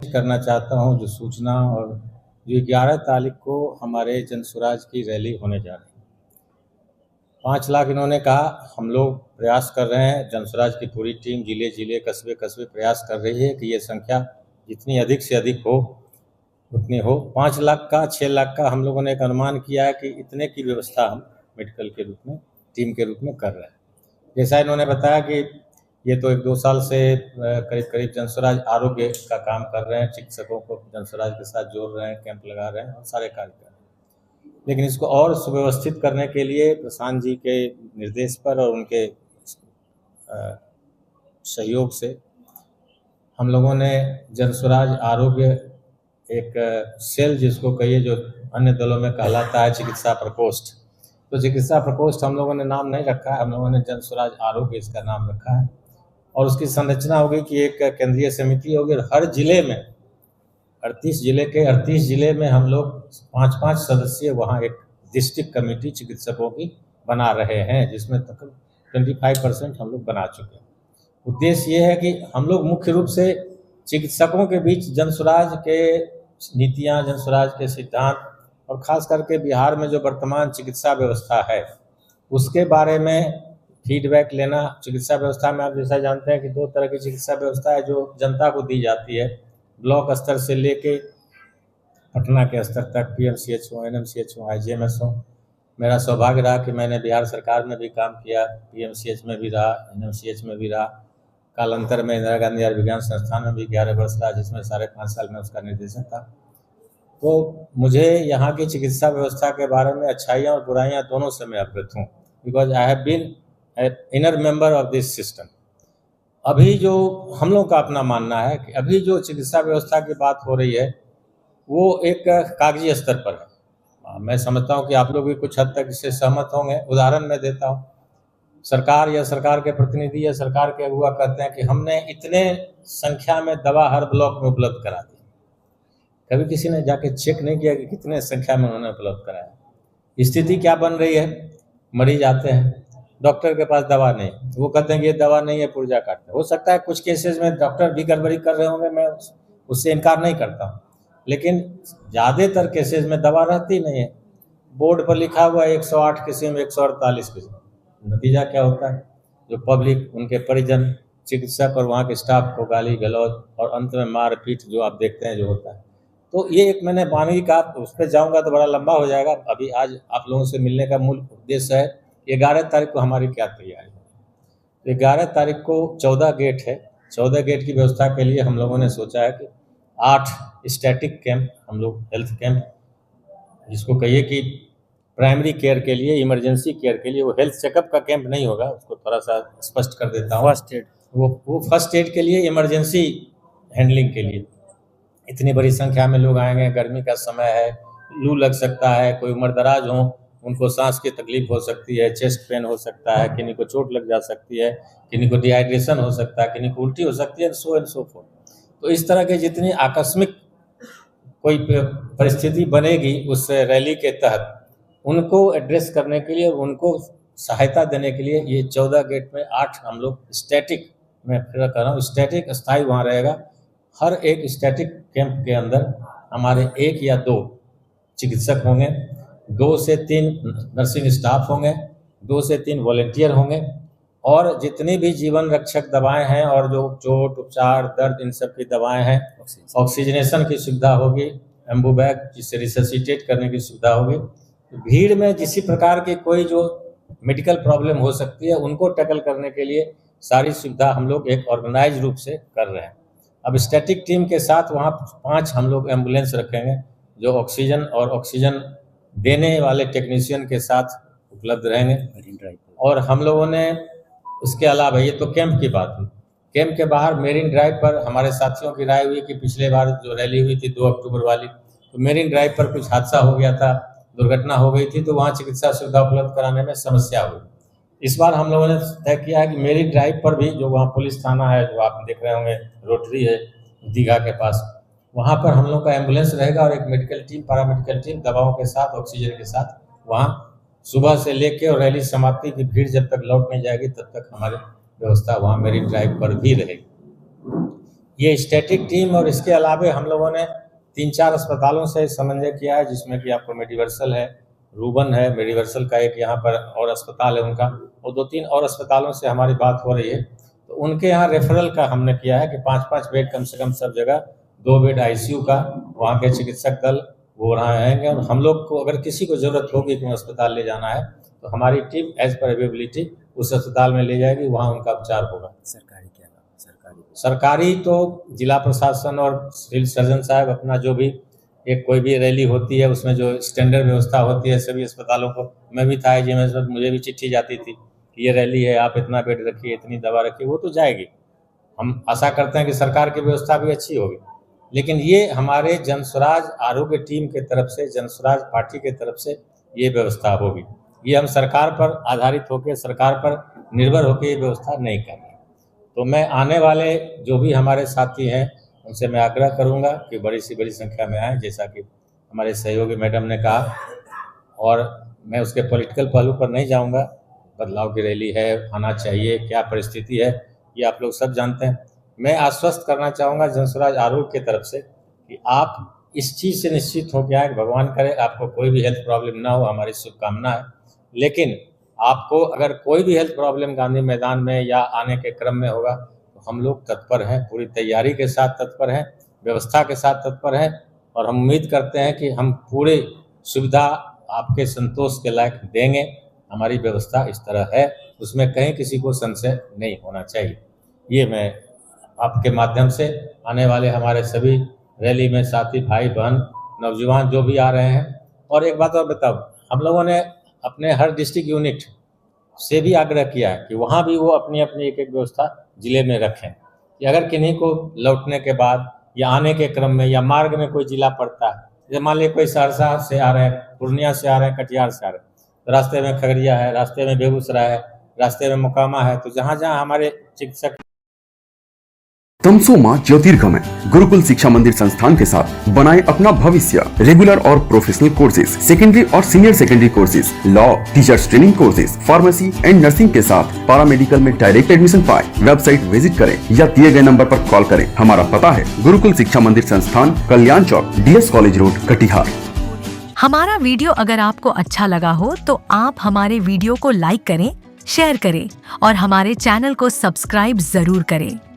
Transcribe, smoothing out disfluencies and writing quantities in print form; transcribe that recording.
करना चाहता हूं जो सूचना और जो 11 तारीख को हमारे जन स्वराज की रैली होने जा रही है। 5 लाख इन्होंने कहा, हम लोग प्रयास कर रहे हैं, जन स्वराज की पूरी टीम जिले कस्बे कस्बे प्रयास कर रही है कि ये संख्या जितनी अधिक से अधिक हो उतनी हो। 5 लाख का 6 लाख का हम लोगों ने एक अनुमान किया है कि इतने की व्यवस्था हम मेडिकल के रूप में टीम के रूप में कर रहे हैं। जैसा इन्होंने बताया कि ये तो 1-2 साल से करीब करीब जन स्वराज आरोग्य का काम कर रहे हैं, चिकित्सकों को जन स्वराज के साथ जोड़ रहे हैं, कैंप लगा रहे हैं और सारे कार्य कर रहे हैं। लेकिन इसको और सुव्यवस्थित करने के लिए प्रशांत जी के निर्देश पर और उनके सहयोग से हम लोगों ने जन स्वराज आरोग्य एक सेल, जिसको कहिए जो अन्य दलों में कहलाता है चिकित्सा प्रकोष्ठ, तो चिकित्सा प्रकोष्ठ हम लोगों ने नाम नहीं रखा है, हम लोगों ने जन स्वराज आरोग्य इसका नाम रखा है। और उसकी संरचना होगी कि एक केंद्रीय समिति होगी और हर जिले में 38 जिले में हम लोग 5-5 सदस्यीय वहाँ एक डिस्ट्रिक्ट कमेटी चिकित्सकों की बना रहे हैं, जिसमें तकरीबन 25% हम लोग बना चुके हैं। उद्देश्य ये है कि हम लोग मुख्य रूप से चिकित्सकों के बीच जन स्वराज के नीतियाँ, जन स्वराज के सिद्धांत और खास करके बिहार में जो वर्तमान चिकित्सा व्यवस्था है उसके बारे में फीडबैक लेना। चिकित्सा व्यवस्था में आप जैसा जानते हैं कि 2 तरह की चिकित्सा व्यवस्था है जो जनता को दी जाती है, ब्लॉक स्तर से लेके पटना के स्तर तक, PMCH हो, NMCH हो, IGMS हो। मेरा सौभाग्य रहा कि मैंने बिहार सरकार में भी काम किया, PMCH में भी रहा, NMCH में भी रहा। कालांतर में इंदिरा गांधी आयुर्विज्ञान संस्थान में भी 11 वर्ष रहा, जिसमें 5.5 साल में उसका निर्देशन था। तो मुझे यहाँ की चिकित्सा व्यवस्था के बारे में अच्छाइयाँ और बुराइयाँ दोनों से मैं अवगत हूँ, because I have been inner member of this system. अभी जो हम लोग का अपना मानना है कि अभी जो चिकित्सा व्यवस्था की बात हो रही है वो एक कागजी स्तर पर है। मैं समझता हूँ कि आप लोग भी कुछ हद तक इससे सहमत होंगे। उदाहरण मैं देता हूँ, सरकार या सरकार के प्रतिनिधि या सरकार के अगुआ कहते हैं कि हमने इतने संख्या में दवा हर ब्लॉक में उपलब्ध करा दी। कभी किसी ने जाके चेक नहीं किया कि कितने संख्या में उन्होंने उपलब्ध कराया। स्थिति क्या बन रही है, मरीज आते हैं, डॉक्टर के पास दवा नहीं, वो कहते हैं कि ये दवा नहीं है, पुर्जा काटते हैं। हो सकता है कुछ केसेस में डॉक्टर भी गड़बड़ी कर रहे होंगे, मैं उससे इनकार नहीं करता हूँ, लेकिन ज़्यादातर केसेस में दवा रहती नहीं है। बोर्ड पर लिखा हुआ है 108 किस्म, 148 किस्म। नतीजा क्या होता है, जो पब्लिक, उनके परिजन, चिकित्सक और वहाँ के स्टाफ को गाली गलौज और अंत में मार पीट जो आप देखते हैं जो होता है। तो ये एक मैंने मानवी का, उस पर जाऊँगा तो बड़ा लंबा हो जाएगा। अभी आज आप लोगों से मिलने का मूल उद्देश्य है 11 तारीख को हमारी क्या तैयारी है। 11 तारीख को 14 गेट है। 14 गेट की व्यवस्था के लिए हम लोगों ने सोचा है कि 8 स्टैटिक कैंप, हम लोग हेल्थ कैंप, जिसको कहिए कि प्राइमरी केयर के लिए, इमरजेंसी केयर के लिए, वो हेल्थ चेकअप का कैंप नहीं होगा, उसको थोड़ा सा स्पष्ट कर देता हूँ। फर्स्ट एड, वो फर्स्ट एड के लिए, इमरजेंसी हैंडलिंग के लिए। इतनी बड़ी संख्या में लोग आएंगे, गर्मी का समय है, लू लग सकता है, कोई उम्र दराज हो उनको सांस की तकलीफ हो सकती है, चेस्ट पेन हो सकता है, किन्हीं को चोट लग जा सकती है, किन्हीं को डिहाइड्रेशन हो सकता है, किन्हीं को उल्टी हो सकती है, सो एंड सो फोर्थ। तो इस तरह के जितनी आकस्मिक कोई परिस्थिति बनेगी उस रैली के तहत, उनको एड्रेस करने के लिए, उनको सहायता देने के लिए ये 14 गेट में 8 हम लोग स्टैटिक, मैं फिर कह रहा हूँ स्टैटिक, स्थायी वहाँ रहेगा। हर एक स्टैटिक कैंप के अंदर हमारे 1 या 2 चिकित्सक होंगे, 2 से 3 नर्सिंग स्टाफ होंगे, 2 से 3 वॉलेंटियर होंगे, और जितनी भी जीवन रक्षक दवाएं हैं और जो चोट, उपचार, दर्द, इन सब की दवाएं हैं, ऑक्सीजनेशन की सुविधा होगी, एम्बूबैग जिससे रिससिटेट करने की सुविधा होगी। भीड़ में किसी प्रकार की कोई जो मेडिकल प्रॉब्लम हो सकती है उनको टैकल करने के लिए सारी सुविधा हम लोग एक ऑर्गेनाइज रूप से कर रहे हैं। अब स्टैटिक टीम के साथ वहाँ 5 हम लोग एम्बुलेंस रखेंगे जो ऑक्सीजन और ऑक्सीजन देने वाले टेक्नीशियन के साथ उपलब्ध रहेंगे। और हम लोगों ने उसके अलावा, ये तो कैंप की बात हुई, कैंप के बाहर मेरीन ड्राइव पर हमारे साथियों की राय हुई कि पिछले बार जो रैली हुई थी 2 अक्टूबर वाली, तो मेरीन ड्राइव पर कुछ हादसा हो गया था, दुर्घटना हो गई थी, तो वहाँ चिकित्सा सुविधा उपलब्ध कराने में समस्या हुई। इस बार हम लोगों ने तय किया है कि मेरीन ड्राइव पर भी, जो वहाँ पुलिस थाना है, जो आप देख रहे होंगे, रोटरी है दीघा के पास, वहाँ पर हम लोग का एम्बुलेंस रहेगा और एक मेडिकल टीम, पैरामेडिकल टीम दवाओं के साथ, ऑक्सीजन के साथ वहाँ सुबह से लेके और रैली समाप्ति की भीड़ जब तक लौट नहीं जाएगी तब तक हमारी व्यवस्था वहाँ मेरीन ड्राइव पर भी रहेगी। ये स्टैटिक टीम और इसके अलावे हम लोगों ने 3-4 अस्पतालों से समन्वय किया है, जिसमें कि आपको मेडिवर्सल है, रूबन है, मेडिवर्सल का एक यहाँ पर और अस्पताल है उनका, और 2-3 और अस्पतालों से हमारी बात हो रही है। तो उनके यहाँ रेफरल का हमने किया है कि 5-5 बेड कम से कम सब जगह, 2 बेड आईसीयू का, वहाँ के चिकित्सक दल वो वहाँ आएंगे, और हम लोग को अगर किसी को ज़रूरत होगी कि अस्पताल ले जाना है तो हमारी टीम एज पर अवेलेबिलिटी उस अस्पताल में ले जाएगी, वहाँ उनका उपचार होगा। सरकारी तो जिला प्रशासन और सिविल सर्जन साहब अपना जो भी एक कोई भी रैली होती है उसमें जो स्टैंडर्ड व्यवस्था होती है सभी अस्पतालों को, मैं भी था जी, मुझे भी चिट्ठी जाती थी कि ये रैली है, आप इतना बेड रखिए, इतनी दवा रखिए, वो तो जाएगी। हम आशा करते हैं कि सरकार की व्यवस्था भी अच्छी होगी, लेकिन ये हमारे जनस्वराज आरोग्य टीम के तरफ से, जनस्वराज पार्टी के तरफ से ये व्यवस्था होगी। ये हम सरकार पर आधारित होकर, सरकार पर निर्भर होकर ये व्यवस्था नहीं कर रहे। तो मैं आने वाले जो भी हमारे साथी हैं उनसे मैं आग्रह करूंगा कि बड़ी से बड़ी संख्या में आएँ, जैसा कि हमारे सहयोगी मैडम ने कहा, और मैं उसके पॉलिटिकल पहलू पर नहीं जाऊंगा। बदलाव की रैली है, आना चाहिए, क्या परिस्थिति है ये आप लोग सब जानते हैं। मैं आश्वस्त करना चाहूँगा जनस्वराज आरोग्य की तरफ से कि आप इस चीज़ से निश्चित हो गया है, भगवान करे आपको कोई भी हेल्थ प्रॉब्लम ना हो, हमारी शुभकामना है। लेकिन आपको अगर कोई भी हेल्थ प्रॉब्लम गांधी मैदान में या आने के क्रम में होगा तो हम लोग तत्पर हैं, पूरी तैयारी के साथ तत्पर हैं, व्यवस्था के साथ तत्पर हैं, और हम उम्मीद करते हैं कि हम पूरी सुविधा आपके संतोष के लायक देंगे। हमारी व्यवस्था इस तरह है, उसमें कहीं किसी को संशय नहीं होना चाहिए। ये मैं आपके माध्यम से आने वाले हमारे सभी रैली में साथी भाई बहन नौजवान जो भी आ रहे हैं, और एक बात और बताओ, हम लोगों ने अपने हर डिस्ट्रिक्ट यूनिट से भी आग्रह किया है कि वहाँ भी वो अपनी अपनी एक व्यवस्था जिले में रखें कि अगर किन्हीं को लौटने के बाद या आने के क्रम में या मार्ग में कोई जिला पड़ता है, जैसे मान लीजिए कोई सहरसा से आ रहे हैं, पूर्णिया से आ रहे हैं, कटिहार से आ रहे हैं, तो रास्ते में खगड़िया है, रास्ते में बेगूसराय है, रास्ते में मोकामा है, तो जहाँ जहाँ हमारे चिकित्सक तमसो मां ज्योतिर्गमय गुरुकुल शिक्षा मंदिर संस्थान के साथ बनाए अपना भविष्य। रेगुलर और प्रोफेशनल कोर्सेज, सेकेंडरी और senior secondary courses, law, teachers training courses, pharmacy and nursing के साथ पैरामेडिकल में डायरेक्ट एडमिशन पाए। वेबसाइट विजिट करें या दिए गए नंबर पर कॉल करें। हमारा पता है गुरुकुल शिक्षा मंदिर संस्थान, कल्याण चौक, DS कॉलेज रोड, कटिहार। हमारा वीडियो अगर आपको अच्छा लगा हो तो आप हमारे वीडियो को लाइक करें, शेयर करें और हमारे चैनल को सब्सक्राइब जरूर करें।